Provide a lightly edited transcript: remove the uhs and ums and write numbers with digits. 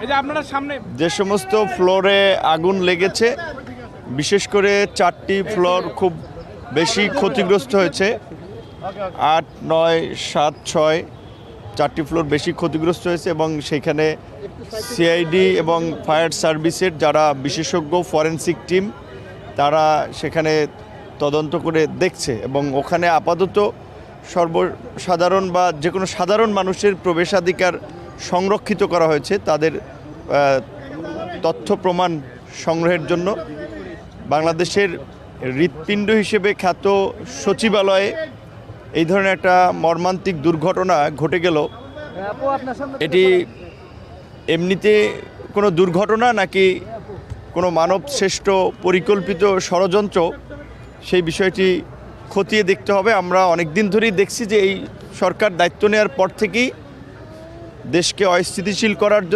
এই যে আপনারা সামনে যে সমস্ত ফ্লোরে আগুন লেগেছে, বিশেষ করে 4টি ফ্লোর খুব বেশি ক্ষতিগ্রস্ত হয়েছে। 8, 9, 7, 6 4টি ফ্লোর বেশি ক্ষতিগ্রস্ত হয়েছে এবং সেখানে সিআইডি এবং ফায়ার সার্ভিসের যারা বিশেষজ্ঞ ফরেনসিক টিম তারা সেখানে তদন্ত করে দেখছে এবং ওখানে আপাতত সর্বসাধারণ বা যে কোনো সাধারণ মানুষের প্রবেশাধিকার সংরক্ষিত করা হয়েছে তাদের তথ্য প্রমাণ সংগ্রহের জন্য। বাংলাদেশের হৃৎপিণ্ড হিসেবে খ্যাত সচিবালয়ে এই ধরনের একটা মর্মান্তিক দুর্ঘটনা ঘটে গেল, এটি এমনিতে কোনো দুর্ঘটনা নাকি কোনো মানবশ্রেষ্ঠ পরিকল্পিত ষড়যন্ত্র, সেই বিষয়টি খতিয়ে দেখতে হবে। আমরা অনেক দিন ধরেই দেখছি যে এই সরকার দায়িত্ব নেওয়ার পর থেকেই দেশকে অস্থিতিশীল করার জন্য